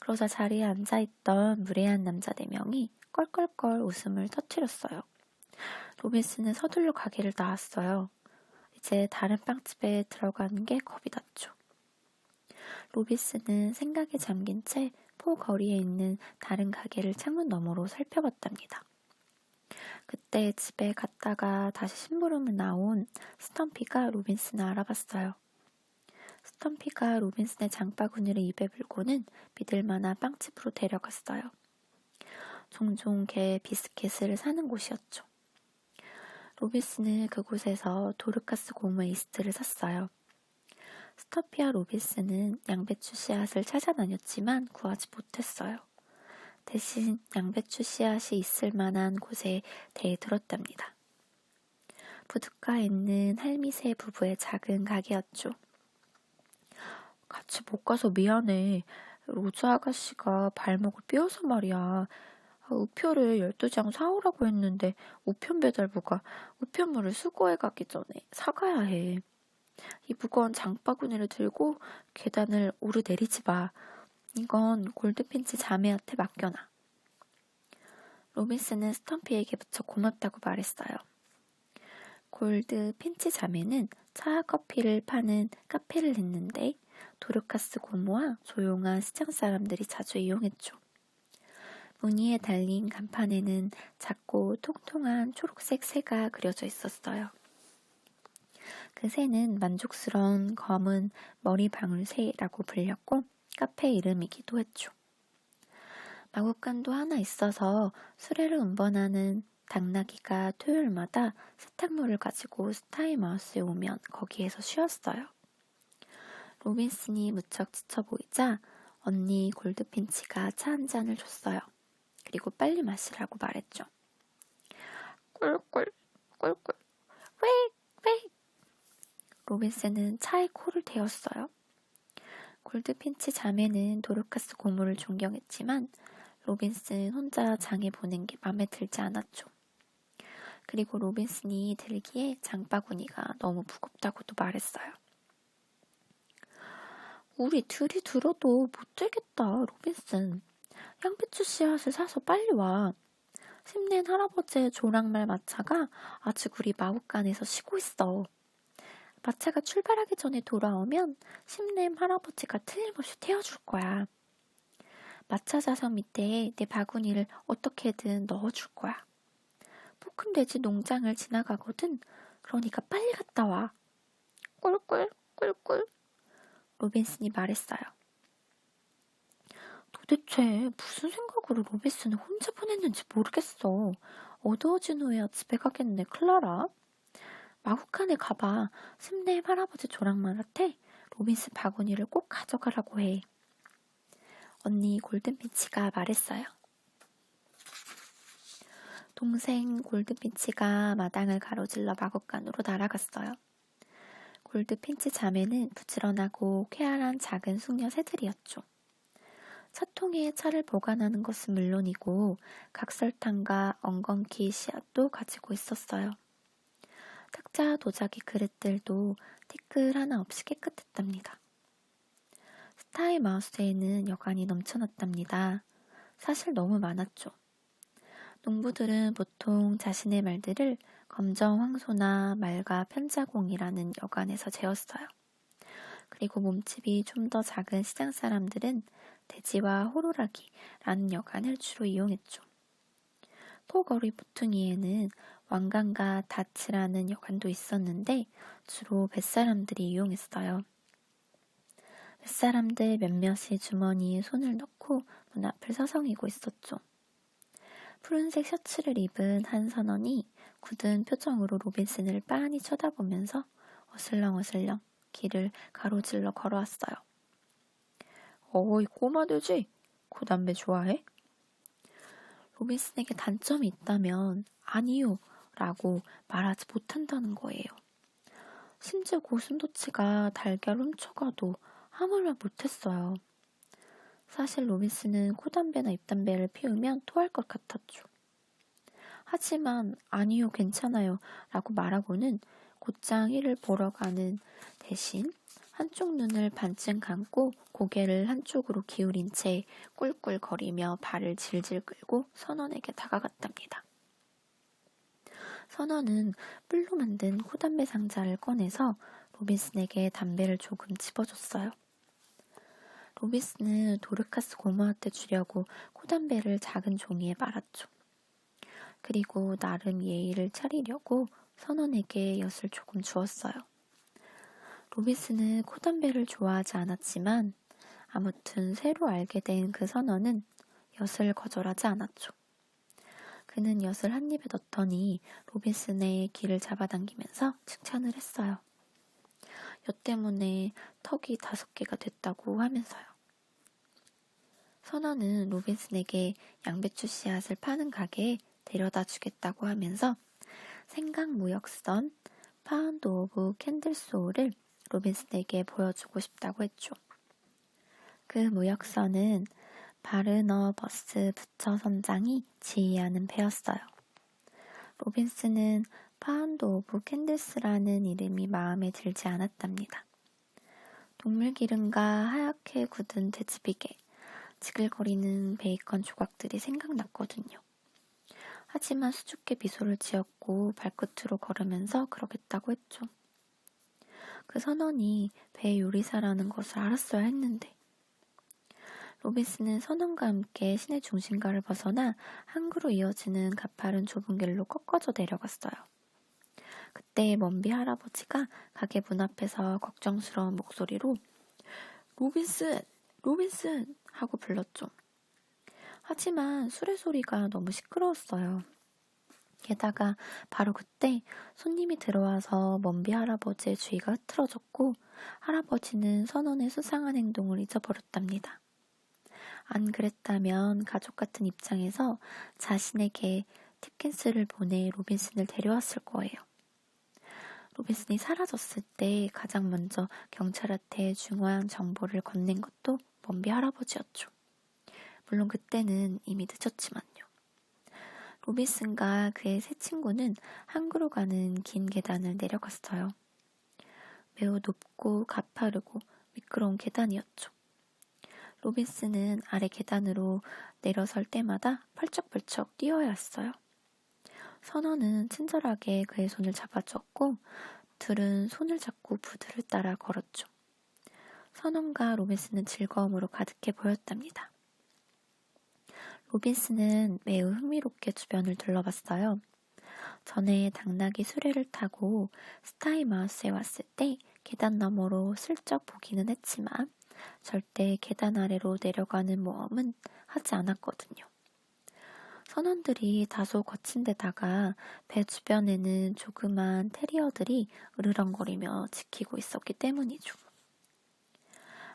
그러자 자리에 앉아있던 무례한 남자 4명이 껄껄껄 웃음을 터뜨렸어요. 로빈스는 서둘러 가게를 나왔어요. 이제 다른 빵집에 들어가는 게 겁이 났죠. 로빈스는 생각에 잠긴 채 포 거리에 있는 다른 가게를 창문 너머로 살펴봤답니다. 그때 집에 갔다가 다시 심부름을 나온 스텀피가 로빈슨을 알아봤어요. 스텀피가 로빈슨의 장바구니를 입에 물고는 믿을만한 빵집으로 데려갔어요. 종종 걔 비스킷을 사는 곳이었죠. 로빈슨은 그곳에서 도르카스 고무의 이스트를 샀어요. 스토피와 로빈슨은 양배추 씨앗을 찾아다녔지만 구하지 못했어요. 대신 양배추 씨앗이 있을 만한 곳에 대해 들었답니다. 부둣가에 있는 할미세 부부의 작은 가게였죠. 같이 못 가서 미안해. 로즈 아가씨가 발목을 삐어서 말이야. 우표를 12장 사오라고 했는데 우편 배달부가 우편물을 수거해 가기 전에 사가야 해. 이 무거운 장바구니를 들고 계단을 오르내리지 마. 이건 골드핀치 자매한테 맡겨놔. 로빈스는 스텀피에게 무척 고맙다고 말했어요. 골드핀치 자매는 차와 커피를 파는 카페를 했는데 도르카스 고모와 조용한 시장 사람들이 자주 이용했죠. 무늬에 달린 간판에는 작고 통통한 초록색 새가 그려져 있었어요. 그 새는 만족스러운 검은 머리방울새라고 불렸고 카페 이름이기도 했죠. 마구간도 하나 있어서 수레를 운반하는 당나귀가 토요일마다 세탁물을 가지고 스타이마우스에 오면 거기에서 쉬었어요. 로빈슨이 무척 지쳐 보이자 언니 골드핀치가 차 한 잔을 줬어요. 그리고 빨리 마시라고 말했죠. 꿀꿀 꿀꿀 웨익 로빈슨은 차에 코를 대었어요. 골드핀치 자매는 도르카스 고모를 존경했지만 로빈슨 혼자 장에 보낸 게 마음에 들지 않았죠. 그리고 로빈슨이 들기에 장바구니가 너무 무겁다고도 말했어요. 우리 둘이 들어도 못 들겠다, 로빈슨. 양배추 씨앗을 사서 빨리 와. 심낸 할아버지의 조랑말 마차가 아직 우리 마구간에서 쉬고 있어. 마차가 출발하기 전에 돌아오면 심냄 할아버지가 틀림없이 태워줄 거야. 마차 좌석 밑에 내 바구니를 어떻게든 넣어줄 거야. 포큰돼지 농장을 지나가거든. 그러니까 빨리 갔다 와. 꿀꿀 꿀꿀 로빈슨이 말했어요. 도대체 무슨 생각으로 로빈슨을 혼자 보냈는지 모르겠어. 어두워진 후에야 집에 가겠네, 클라라. 마구간에 가봐. 심내의 할아버지 조랑말한테 로빈슨 바구니를 꼭 가져가라고 해. 언니 골든피치가 말했어요. 동생 골든피치가 마당을 가로질러 마구간으로 날아갔어요. 골드핀치 자매는 부지런하고 쾌활한 작은 숙녀 새들이었죠. 차통에 차를 보관하는 것은 물론이고 각설탕과 엉겅퀴 씨앗도 가지고 있었어요. 탁자 도자기 그릇들도 티끌 하나 없이 깨끗했답니다. 스타이마우스에는 여간이 넘쳐났답니다. 사실 너무 많았죠. 농부들은 보통 자신의 말들을 검정 황소나 말과 편자공이라는 여간에서 재웠어요. 그리고 몸집이 좀 더 작은 시장 사람들은 돼지와 호루라기라는 여간을 주로 이용했죠. 포거리 모퉁이에는 왕관과 다츠라는 여관도 있었는데 주로 뱃사람들이 이용했어요. 뱃사람들 몇몇이 주머니에 손을 넣고 문 앞을 서성이고 있었죠. 푸른색 셔츠를 입은 한 선원이 굳은 표정으로 로빈슨을 빤히 쳐다보면서 어슬렁어슬렁 길을 가로질러 걸어왔어요. 어이 꼬마 돼지, 고담배 좋아해? 로빈슨에게 단점이 있다면 아니요 라고 말하지 못한다는 거예요. 심지어 고슴도치가 달걀 훔쳐가도 아무 말 못했어요. 사실 로빈슨은 코담배나 입담배를 피우면 토할 것 같았죠. 하지만 아니요 괜찮아요 라고 말하고는 곧장 일을 보러 가는 대신 한쪽 눈을 반쯤 감고 고개를 한쪽으로 기울인 채 꿀꿀거리며 발을 질질 끌고 선원에게 다가갔답니다. 선원은 뿔로 만든 코담배 상자를 꺼내서 로빈슨에게 담배를 조금 집어줬어요. 로빈슨은 도르카스 고모한테 주려고 코담배를 작은 종이에 말았죠. 그리고 나름 예의를 차리려고 선원에게 엿을 조금 주었어요. 로빈슨은 코담배를 좋아하지 않았지만 아무튼 새로 알게 된 그 선원은 엿을 거절하지 않았죠. 그는 엿을 한 입에 넣더니 로빈슨의 귀를 잡아당기면서 칭찬을 했어요. 엿 때문에 턱이 5개가 됐다고 하면서요. 선원은 로빈슨에게 양배추 씨앗을 파는 가게에 데려다 주겠다고 하면서 생강무역 쓰던 파운드 오브 캔들소울을 로빈슨에게 보여주고 싶다고 했죠. 그 무역서는 바르너버스 부처 선장이 지휘하는 배였어요. 로빈슨은 파운드 오브 캔들스라는 이름이 마음에 들지 않았답니다. 동물 기름과 하얗게 굳은 돼지비계, 지글거리는 베이컨 조각들이 생각났거든요. 하지만 수줍게 미소를 지었고 발끝으로 걸으면서 그러겠다고 했죠. 그 선원이 배 요리사라는 것을 알았어야 했는데 로빈슨은 선원과 함께 시내 중심가를 벗어나 항구로 이어지는 가파른 좁은 길로 꺾어져 내려갔어요. 그때 먼비 할아버지가 가게 문 앞에서 걱정스러운 목소리로 로빈슨! 로빈슨! 하고 불렀죠. 하지만 수레소리가 너무 시끄러웠어요. 게다가 바로 그때 손님이 들어와서 먼비 할아버지의 주의가 흐트러졌고 할아버지는 선원의 수상한 행동을 잊어버렸답니다. 안 그랬다면 가족 같은 입장에서 자신에게 팁킨스를 보내 로빈슨을 데려왔을 거예요. 로빈슨이 사라졌을 때 가장 먼저 경찰한테 중요한 정보를 건넨 것도 먼비 할아버지였죠. 물론 그때는 이미 늦었지만요. 로빈슨과 그의 세 친구는 항구로 가는 긴 계단을 내려갔어요. 매우 높고 가파르고 미끄러운 계단이었죠. 로빈슨은 아래 계단으로 내려설 때마다 펄쩍펄쩍 뛰어야 했어요. 선원은 친절하게 그의 손을 잡아주었고 둘은 손을 잡고 부두를 따라 걸었죠. 선원과 로빈슨은 즐거움으로 가득해 보였답니다. 로빈슨은 매우 흥미롭게 주변을 둘러봤어요. 전에 당나귀 수레를 타고 스타이마우스에 왔을 때 계단 너머로 슬쩍 보기는 했지만 절대 계단 아래로 내려가는 모험은 하지 않았거든요. 선원들이 다소 거친 데다가 배 주변에는 조그만 테리어들이 으르렁거리며 지키고 있었기 때문이죠.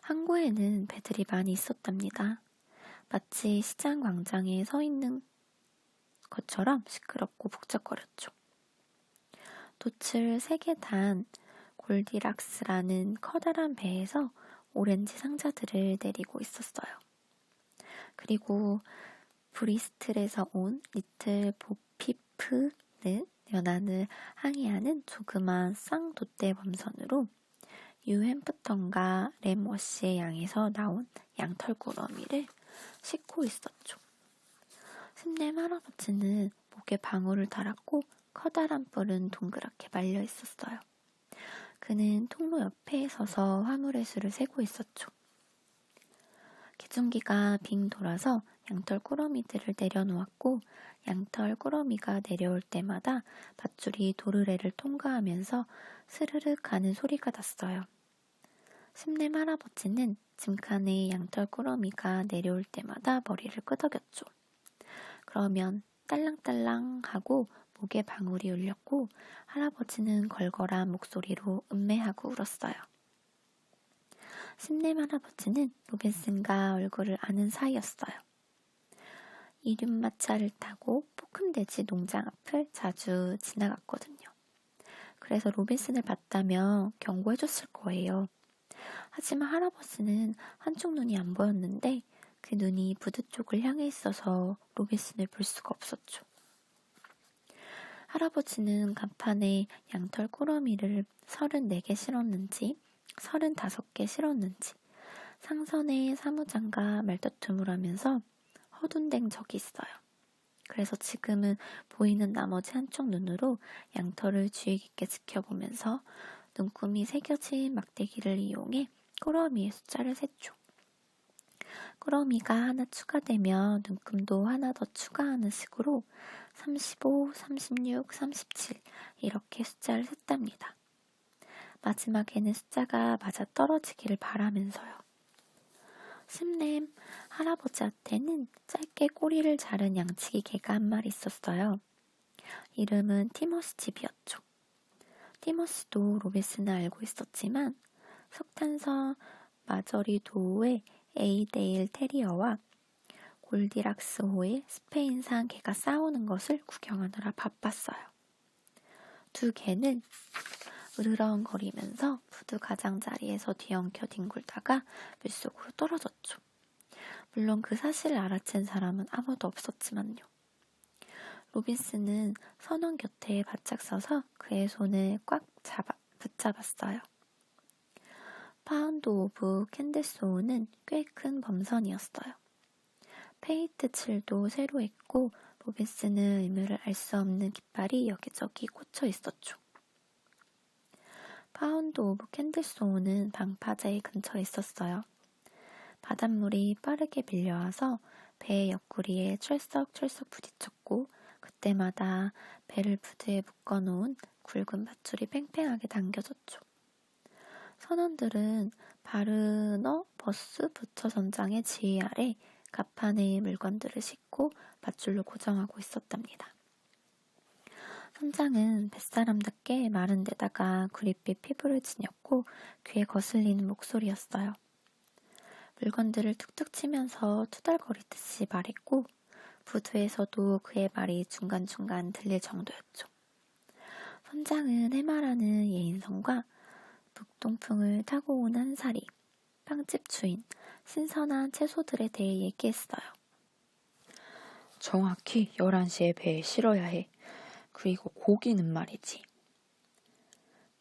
항구에는 배들이 많이 있었답니다. 마치 시장 광장에 서 있는 것처럼 시끄럽고 복잡거렸죠. 돛을 3개 단 골디락스라는 커다란 배에서 오렌지 상자들을 내리고 있었어요. 그리고 브리스틀에서 온 리틀 보피프는 연안을 항해하는 조그만 쌍돛대 범선으로 유햄프턴과 램워시의 양에서 나온 양털꾸러미를 싣고 있었죠. 심렘 할아버지는 목에 방울을 달았고 커다란 뿔은 동그랗게 말려 있었어요. 그는 통로 옆에 서서 화물의 수를 세고 있었죠. 기중기가 빙 돌아서 양털 꾸러미들을 내려놓았고 양털 꾸러미가 내려올 때마다 밧줄이 도르래를 통과하면서 스르륵 하는 소리가 났어요. 심렘 할아버지는 짐칸에 양털 꾸러미가 내려올 때마다 머리를 끄덕였죠. 그러면 딸랑딸랑 하고 목에 방울이 울렸고 할아버지는 걸걸한 목소리로 음매하고 울었어요. 심렘 할아버지는 로빈슨과 얼굴을 아는 사이였어요. 이륜마차를 타고 포큼돼지 농장 앞을 자주 지나갔거든요. 그래서 로빈슨을 봤다면 경고해줬을 거예요. 하지만 할아버지는 한쪽 눈이 안 보였는데 그 눈이 부두 쪽을 향해 있어서 로빈슨을 볼 수가 없었죠. 할아버지는 간판에 양털 꾸러미를 34개 실었는지 35개 실었는지 상선의 사무장과 말다툼을 하면서 허둔된 적이 있어요. 그래서 지금은 보이는 나머지 한쪽 눈으로 양털을 주의 깊게 지켜보면서 눈금이 새겨진 막대기를 이용해 꾸러미의 숫자를 셌죠. 꾸러미가 하나 추가되면 눈금도 하나 더 추가하는 식으로 35, 36, 37 이렇게 숫자를 셌답니다. 마지막에는 숫자가 맞아 떨어지기를 바라면서요. 심렘 할아버지한테는 짧게 꼬리를 자른 양치기 개가 한 마리 있었어요. 이름은 티머시 집이었죠. 티머시도 로빈슨은 알고 있었지만 석탄성 마저리 도우의 에이데일 테리어와 골디락스호의 스페인산 개가 싸우는 것을 구경하느라 바빴어요. 두 개는 으르렁거리면서 부두 가장자리에서 뒤엉켜 뒹굴다가 물속으로 떨어졌죠. 물론 그 사실을 알아챈 사람은 아무도 없었지만요. 로빈슨은 선원 곁에 바짝 서서 그의 손을 꽉 붙잡았어요. 파운드 오브 캔들소우는 꽤 큰 범선이었어요. 페인트 칠도 새로 했고 로빈슨은 의미를 알 수 없는 깃발이 여기저기 꽂혀 있었죠. 파운드 오브 캔들소우는 방파제 근처에 있었어요. 바닷물이 빠르게 밀려와서 배 옆구리에 철썩철썩 부딪혔고 그때마다 배를 부두에 묶어놓은 굵은 밧줄이 팽팽하게 당겨졌죠. 선원들은 바르너버스 부처선장의 지휘 아래 갑판에 물건들을 싣고 밧줄로 고정하고 있었답니다. 선장은 뱃사람답게 마른 데다가 구릿빛 피부를 지녔고 귀에 거슬리는 목소리였어요. 물건들을 툭툭 치면서 투덜거리듯이 말했고 부두에서도 그의 말이 중간중간 들릴 정도였죠. 선장은 해마라는 예인선과 북동풍을 타고 온 한사리, 빵집 주인, 신선한 채소들에 대해 얘기했어요. 정확히 11시에 배에 실어야 해. 그리고 고기는 말이지.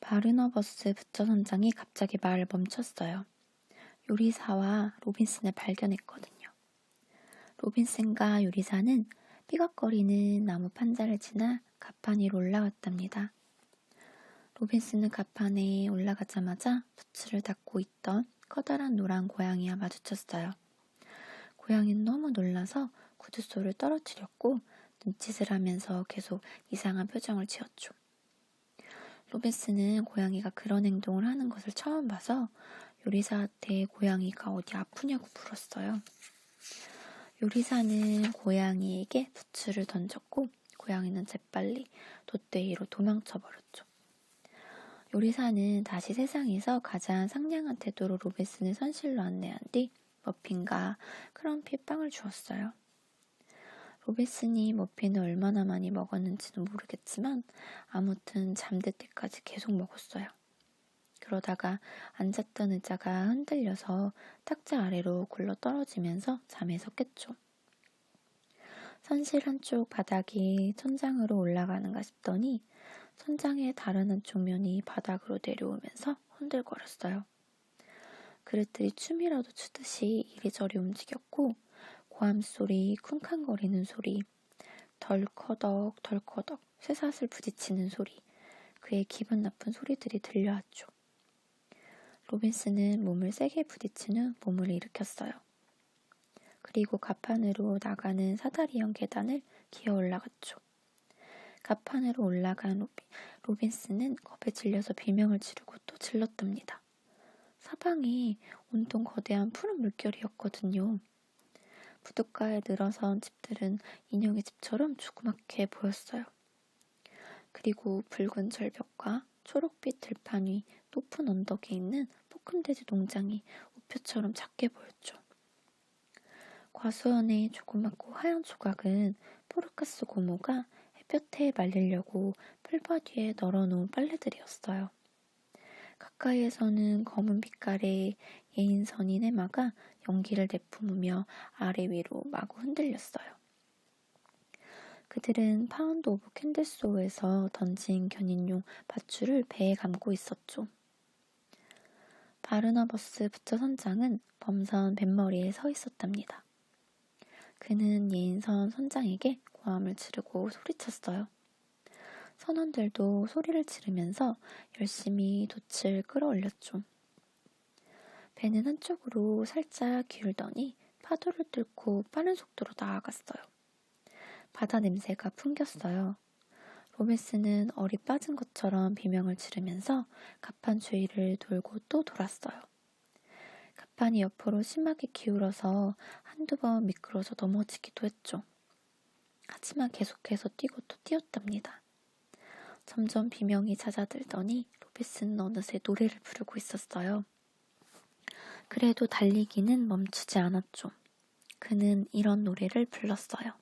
바르너버스 부처선장이 갑자기 말을 멈췄어요. 요리사와 로빈슨을 발견했거든요. 로빈슨과 요리사는 삐걱거리는 나무 판자를 지나 갑판 위로 올라갔답니다. 로빈슨은 갑판에 올라가자마자 부츠를 닫고 있던 커다란 노란 고양이와 마주쳤어요. 고양이는 너무 놀라서 구두소를 떨어뜨렸고 눈짓을 하면서 계속 이상한 표정을 지었죠. 로빈슨은 고양이가 그런 행동을 하는 것을 처음 봐서 요리사한테 고양이가 어디 아프냐고 물었어요. 요리사는 고양이에게 부츠를 던졌고 고양이는 재빨리 돛대이로 도망쳐버렸죠. 요리사는 다시 세상에서 가장 상냥한 태도로 로빈슨을 선실로 안내한 뒤 머핀과 크럼피 빵을 주었어요. 로빈슨이 머핀을 얼마나 많이 먹었는지는 모르겠지만 아무튼 잠들 때까지 계속 먹었어요. 그러다가 앉았던 의자가 흔들려서 탁자 아래로 굴러 떨어지면서 잠에서 깼죠. 선실 한쪽 바닥이 천장으로 올라가는가 싶더니 천장의 다른 한쪽 면이 바닥으로 내려오면서 흔들거렸어요. 그릇들이 춤이라도 추듯이 이리저리 움직였고 고함소리, 쿵쾅거리는 소리, 덜커덕 덜커덕 쇠사슬 부딪히는 소리, 그의 기분 나쁜 소리들이 들려왔죠. 로빈슨은 몸을 세게 부딪힌 후 몸을 일으켰어요. 그리고 갑판으로 나가는 사다리형 계단을 기어 올라갔죠. 갑판으로 올라간 로빈슨은 겁에 질려서 비명을 지르고 또 질렀답니다. 사방이 온통 거대한 푸른 물결이었거든요. 부둣가에 늘어선 집들은 인형의 집처럼 조그맣게 보였어요. 그리고 붉은 절벽과 초록빛 들판 위 높은 언덕에 있는 볶음돼지 농장이 우표처럼 작게 보였죠. 과수원의 조그맣고 하얀 조각은 포르카스 고모가 햇볕에 말리려고 풀밭 위에 널어놓은 빨래들이었어요. 가까이에서는 검은 빛깔의 예인선인 해마가 연기를 내뿜으며 아래 위로 마구 흔들렸어요. 그들은 파운드 오브 캔들소에서 던진 견인용 밧줄을 배에 감고 있었죠. 바르나버스 부처 선장은 범선 뱃머리에 서 있었답니다. 그는 예인선 선장에게 고함을 지르고 소리쳤어요. 선원들도 소리를 지르면서 열심히 돛을 끌어올렸죠. 배는 한쪽으로 살짝 기울더니 파도를 뚫고 빠른 속도로 나아갔어요. 바다 냄새가 풍겼어요. 로메스는 얼이 빠진 것처럼 비명을 지르면서 갑판 주위를 돌고 또 돌았어요. 갑판이 옆으로 심하게 기울어서 한두 번 미끄러져 넘어지기도 했죠. 하지만 계속해서 뛰고 또 뛰었답니다. 점점 비명이 잦아들더니 로베스는 어느새 노래를 부르고 있었어요. 그래도 달리기는 멈추지 않았죠. 그는 이런 노래를 불렀어요.